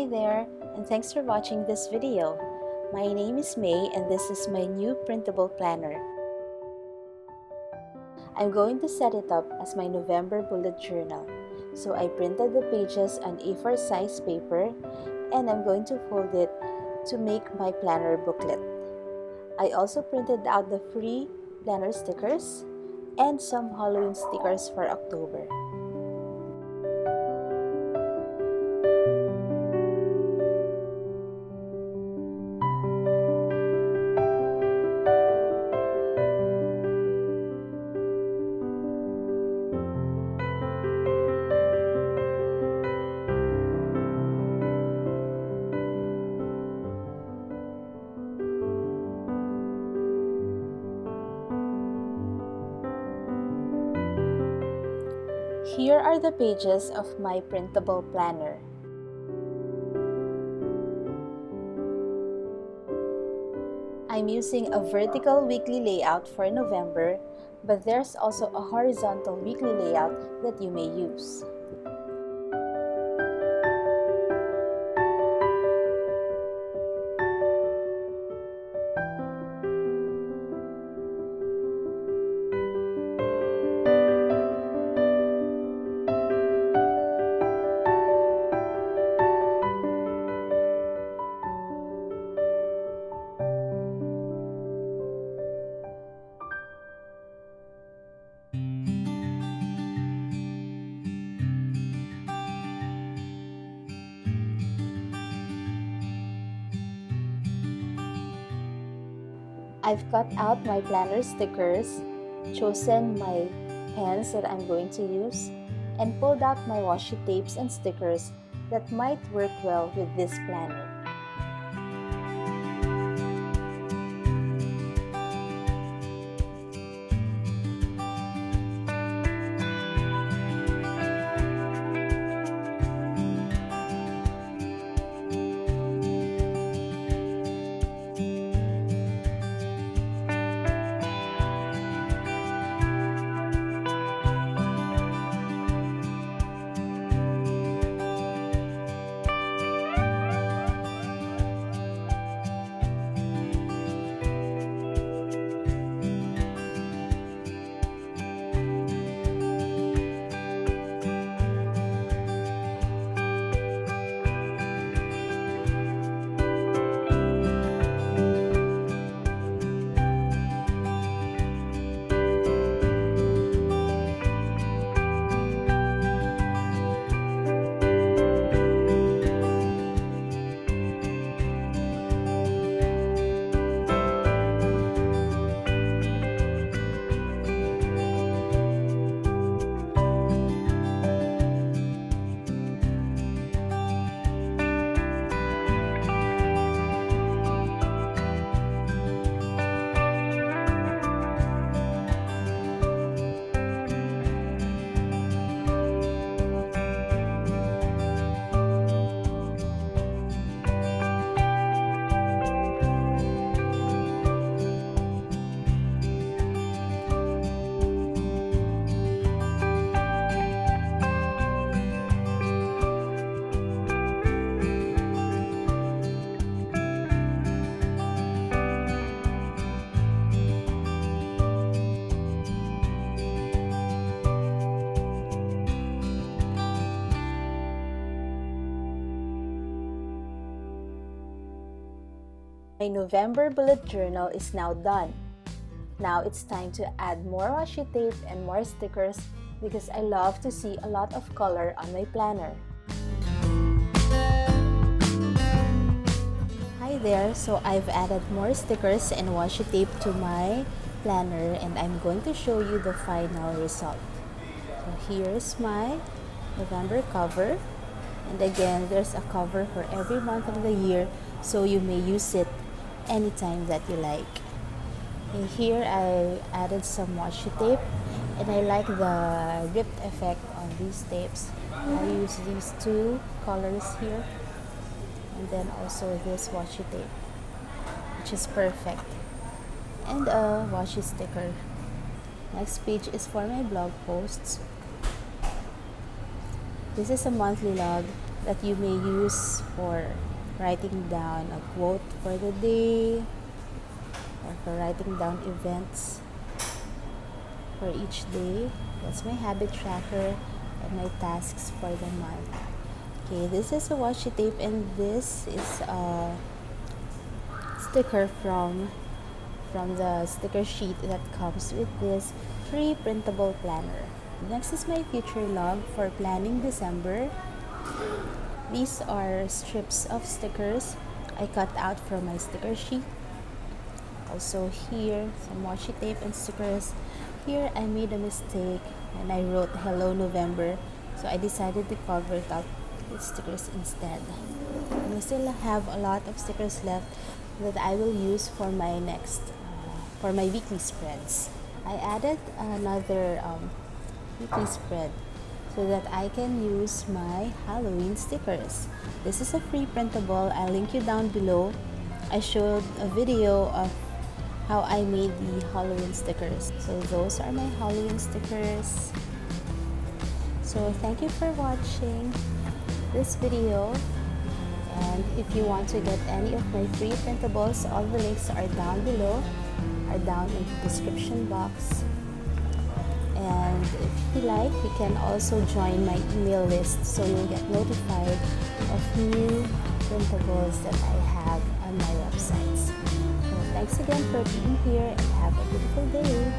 Hi there, and thanks for watching this video. My name is May and this is my new printable planner. I'm going to set it up as my November bullet journal. So I printed the pages on A4 size paper and I'm going to fold it to make my planner booklet. I also printed out the free planner stickers and some Halloween stickers for October. Here are the pages of my printable planner. I'm using a vertical weekly layout for November, but there's also a horizontal weekly layout that you may use. I've cut out my planner stickers, chosen my pens that I'm going to use, and pulled out my washi tapes and stickers that might work well with this planner. My November bullet journal is now done. Now it's time to add more washi tape and more stickers because I love to see a lot of color on my planner. Hi there, so I've added more stickers and washi tape to my planner and I'm going to show you the final result. So here's my November cover, and again there's a cover for every month of the year, so you may use it anytime that you like. And here I added some washi tape and I like the ripped effect on these tapes. I use these two colors here and then also this washi tape, which is perfect, and a washi sticker. Next page is for my blog posts. This is a monthly log that you may use for writing down a quote for the day or for writing down events for each day. That's my habit tracker and my tasks for the month. Okay, this is a washi tape, and this is a sticker from the sticker sheet that comes with this free printable planner. Next is my future log for planning December. These are strips of stickers I cut out from my sticker sheet. Also here, some washi tape and stickers. Here I made a mistake and I wrote Hello November, so I decided to cover it up with stickers instead. And I still have a lot of stickers left that I will use for my for my weekly spreads. I added another weekly spread so that I can use my Halloween stickers. This is a free printable. I'll link you down below. I showed a video of how I made the Halloween stickers. So those are my Halloween stickers. So thank you for watching this video. And if you want to get any of my free printables, all the links are down below, are down in the description box. And if you like, you can also join my email list so you'll get notified of new printables that I have on my websites. So thanks again for being here and have a beautiful day.